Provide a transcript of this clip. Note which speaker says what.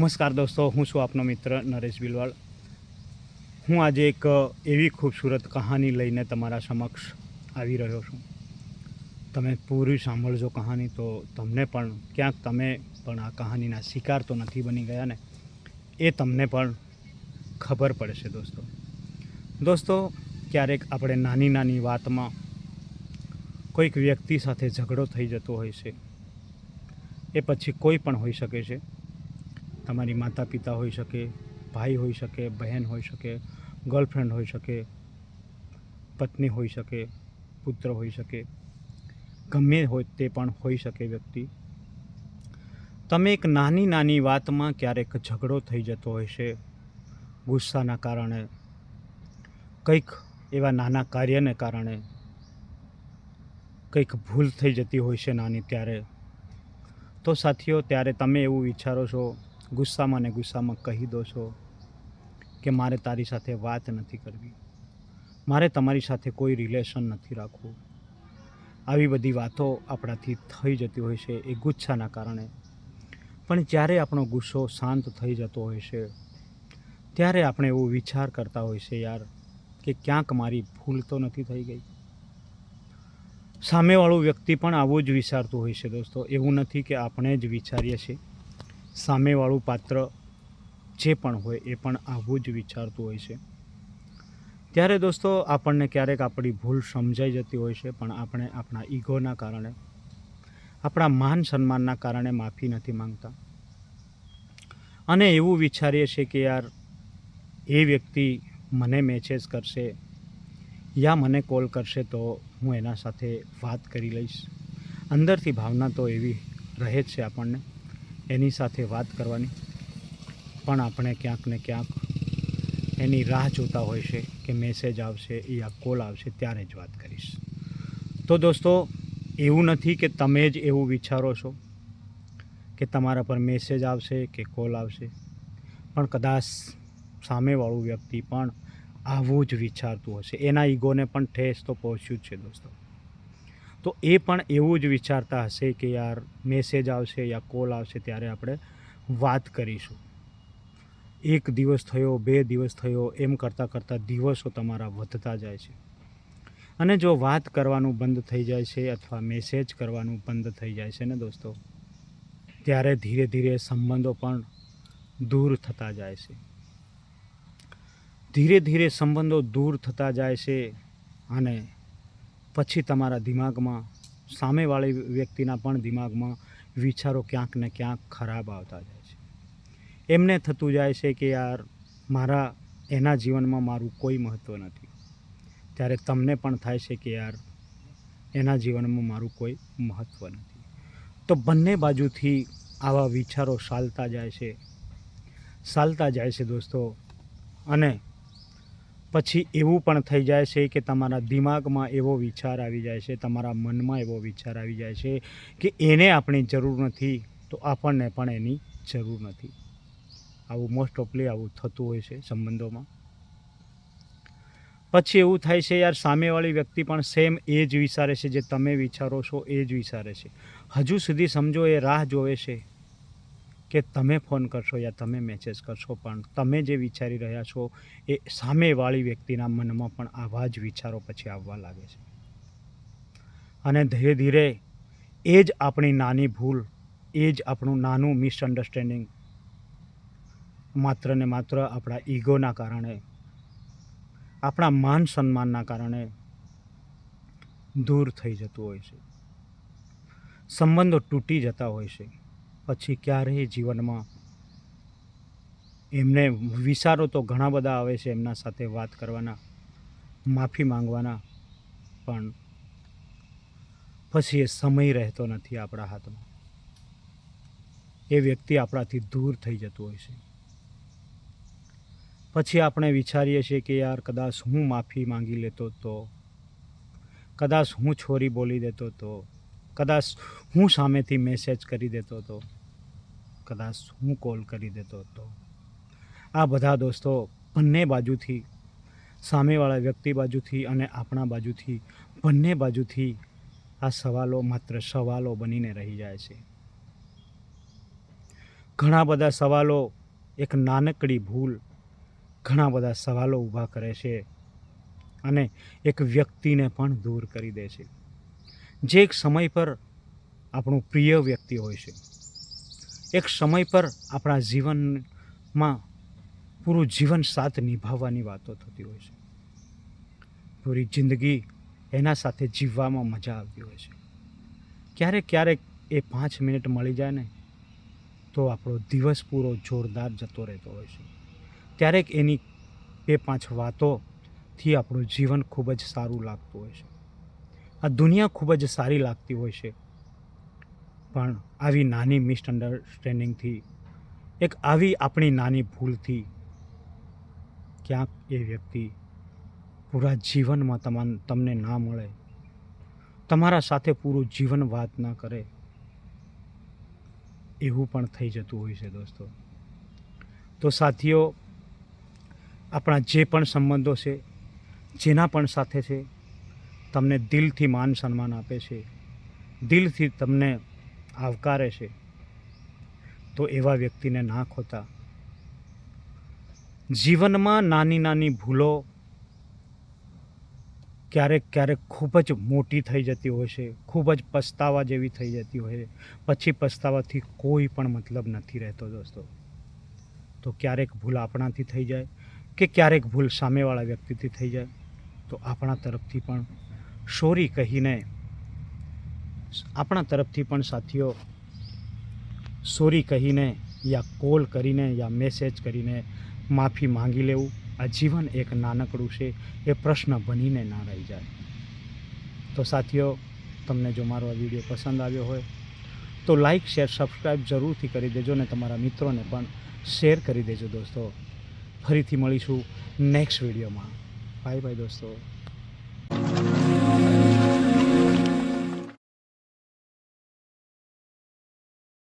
Speaker 1: નમસ્કાર દોસ્તો, હું છું આપનો મિત્ર નરેશ બિલવાળ. હું આજે એક એવી ખૂબસૂરત કહાની લઈને તમારા સમક્ષ આવી રહ્યો છું. તમે પૂરી સાંભળજો કહાની, તો તમને પણ ક્યાંક તમે પણ આ કહાનીના શિકાર તો નથી બની ગયા ને, એ તમને પણ ખબર પડશે દોસ્તો. ક્યારેક આપણે નાની નાની વાતમાં કોઈક વ્યક્તિ સાથે ઝઘડો થઈ જતો હોય છે. એ પછી કોઈ પણ હોઈ શકે છે. તમારી માતા પિતા હોઈ શકે, ભાઈ હોઈ શકે, બહેન હોઈ શકે, ગર્લફ્રેન્ડ હોઈ શકે, પત્ની હોઈ શકે, પુત્ર હોઈ શકે, ગમે હોય તે પણ હોઈ શકે વ્યક્તિ. તમે એક નાની નાની વાતમાં ક્યારેક ઝઘડો થઈ જતો હોય છે ગુસ્સાના કારણે, કંઈક એવા નાના કાર્યને કારણે કંઈક ભૂલ થઈ જતી હોય છે નાની. તો સાથીઓ, ત્યારે તમે એવું વિચારો છો, ગુસ્સામાં ને ગુસ્સામાં કહી દો છો કે મારે તારી સાથે વાત નથી કરવી, મારે તમારી સાથે કોઈ રિલેશન નથી રાખવું. આવી બધી વાતો આપણાથી થઈ જતી હોય છે એ ગુસ્સાના કારણે. પણ જ્યારે આપણો ગુસ્સો શાંત થઈ જતો હોય છે, ત્યારે આપણે એવો વિચાર કરતા હોય છે, યાર, કે ક્યાંક મારી ભૂલ તો નથી થઈ ગઈ. સામેવાળું વ્યક્તિ પણ આવું જ વિચારતું હોય છે દોસ્તો. એવું નથી કે આપણે જ વિચારીએ છીએ, સામેવાળું પાત્ર જે પણ હોય એ પણ આવું જ વિચારતું હોય છે. ત્યારે દોસ્તો, આપણને ક્યારેક આપણી ભૂલ સમજાઈ જતી હોય છે, પણ આપણે આપણા ઈગોના કારણે, આપણા માન સન્માનના કારણે માફી નથી માંગતા. અને એવું વિચારીએ છીએ કે યાર, એ વ્યક્તિ મને મેસેજ કરશે યા મને કોલ કરશે તો હું એના સાથે વાત કરી લઈશ. અંદરથી ભાવના તો એવી રહે જ છે આપણને એની સાથે વાત કરવાની, પણ આપણે ક્યાંક ને ક્યાંક એની રાહ જોતા હોય છે કે મેસેજ આવશે યા કોલ આવશે ત્યારે જ વાત કરીશ. તો દોસ્તો, એવું નથી કે તમે જ એવું વિચારો છો કે તમારા પર મેસેજ આવશે કે કોલ આવશે, પણ કદાચ સામેવાળું વ્યક્તિ પણ આવું જ વિચારતું હશે. એના ઈગોને પણ ઠેસ તો પહોંચ્યું જ છે દોસ્તો. તો એ પણ એવું જ વિચારતા હશે કે યાર, મેસેજ આવશે યા કોલ આવશે ત્યારે આપણે વાત કરીશું. 1 દિવસ થયો, 2 દિવસ થયો, એમ કરતાં કરતાં દિવસો તમારા વધતા જાય છે. અને જો વાત કરવાનું બંધ થઈ જાય છે અથવા મેસેજ કરવાનું બંધ થઈ જાય છે ને દોસ્તો, ત્યારે ધીરે ધીરે સંબંધો પણ દૂર થતા જાય છે. ધીરે ધીરે સંબંધો દૂર થતા જાય છે અને પછી તમારા દિમાગમાં, સામેવાળી વ્યક્તિના પણ દિમાગમાં વિચારો ક્યાંક ને ક્યાંક ખરાબ આવતા જાય છે. એમને થતું જાય છે કે યાર, એના જીવનમાં મારું કોઈ મહત્ત્વ નથી. ત્યારે તમને પણ થાય છે કે યાર, એના જીવનમાં મારું કોઈ મહત્ત્વ નથી. તો બંને બાજુથી આવા વિચારો ચાલતા જાય છે દોસ્તો. અને પછી એવું પણ થઈ જાય છે કે તમારા દિમાગમાં એવો વિચાર આવી જાય છે, તમારા મનમાં એવો વિચાર આવી જાય છે કે એને આપણી જરૂર નથી તો આપણને પણ એની જરૂર નથી. આવું મોસ્ટ ઓફલી આવું થતું હોય છે સંબંધોમાં. પછી એવું થાય છે યાર, સામેવાળી વ્યક્તિ પણ સેમ એ જ વિચારે છે જે તમે વિચારો છો એ જ વિચારે છે. હજુ સુધી સમજો એ રાહ જોવે છે કે તમે ફોન કરશો યા તમે મેસેજ કરશો, પણ તમે જે વિચારી રહ્યા છો એ સામેવાળી વ્યક્તિના મનમાં પણ આવા જ વિચારો પછી આવવા લાગે છે. અને ધીરે ધીરે એ જ આપણી નાની ભૂલ, એ જ આપણું નાનું મિસઅન્ડરસ્ટેન્ડિંગ માત્ર ને માત્ર આપણા ઈગોના કારણે, આપણા માન સન્માનના કારણે દૂર થઈ જતું હોય છે. સંબંધો તૂટી જતા હોય છે. પછી ક્યારેય જીવનમાં એમને વિચારો તો ઘણા બધા આવે છે એમના સાથે વાત કરવાના, માફી માંગવાના, પણ પછી એ સમય રહેતો નથી આપણા હાથમાં. એ વ્યક્તિ આપણાથી દૂર થઈ જતું હોય છે. પછી આપણે વિચારીએ છીએ કે યાર, કદાચ હું માફી માંગી લેતો તો, કદાચ હું છોરી બોલી દેતો તો, કદાચ હું સામેથી મેસેજ કરી દેતો તો, કદાચ હું કોલ કરી દેતો તો. આ બધા દોસ્તો બંને બાજુથી, સામેવાળા વ્યક્તિ બાજુથી અને આપણા બાજુથી, બંને બાજુથી આ સવાલો માત્ર સવાલો બનીને રહી જાય છે. ઘણા બધા સવાલો, એક નાનકડી ભૂલ ઘણા બધા સવાલો ઊભા કરે છે અને એક વ્યક્તિને પણ દૂર કરી દે છે, જે એક સમય પર આપણું પ્રિય વ્યક્તિ હોય છે, એક સમય પર આપણા જીવનમાં પૂરું જીવન સાથ નિભાવવાની વાતો થતી હોય છે, પૂરી જિંદગી એના સાથે જીવવામાં મજા આવતી હોય છે. ક્યારેક ક્યારેક એ 5 મિનિટ મળી જાય ને તો આપણો દિવસ પૂરો જોરદાર જતો રહેતો હોય છે. ક્યારેક એની 2-5 વાતોથી આપણું જીવન ખૂબ જ સારું લાગતું હોય છે. આ દુનિયા ખૂબ જ સારી લાગતી હોય છે, પણ આવી નાની મિસઅન્ડરસ્ટેન્ડિંગથી, એક આવી આપણી નાની ભૂલથી ક્યાંક એ વ્યક્તિ પૂરા જીવનમાં તમને ના મળે, તમારા સાથે પૂરું જીવન વાત ના કરે, એવું પણ થઈ જતું હોય છે દોસ્તો. તો સાથીઓ, આપણા જે પણ સંબંધો છે, જેના પણ સાથે છે, તમને દિલથી માન સન્માન આપે છે, દિલથી તમને આવકારે છે, તો એવા વ્યક્તિને ના ખોતા. જીવનમાં નાની નાની ભૂલો ક્યારેક ક્યારેક ખૂબ જ મોટી થઈ જતી હોય છે, ખૂબ જ પસ્તાવા જેવી થઈ જતી હોય છે. પછી પસ્તાવાથી કોઈ પણ મતલબ નથી રહેતો દોસ્તો. તો ક્યારેક ભૂલ આપણાથી થઈ જાય કે ક્યારેક ભૂલ સામેવાળા વ્યક્તિથી થઈ જાય, તો આપણા તરફથી પણ સોરી કહીને, આપણા તરફથી પણ સાથીઓ સોરી કહીને, યા કોલ કરીને, યા મેસેજ કરીને માફી માંગી લેવું. આ જીવન એક નાનકડું છે, એ પ્રશ્ન બનીને ના રહી જાય. તો સાથીઓ, તમને જો મારો આ વિડીયો પસંદ આવ્યો હોય તો લાઈક, શેર, સબસ્ક્રાઈબ જરૂરથી કરી દેજો અને તમારા મિત્રોને પણ શેર કરી દેજો દોસ્તો. ફરીથી મળીશું નેક્સ્ટ વિડીયોમાં. બાય બાય દોસ્તો.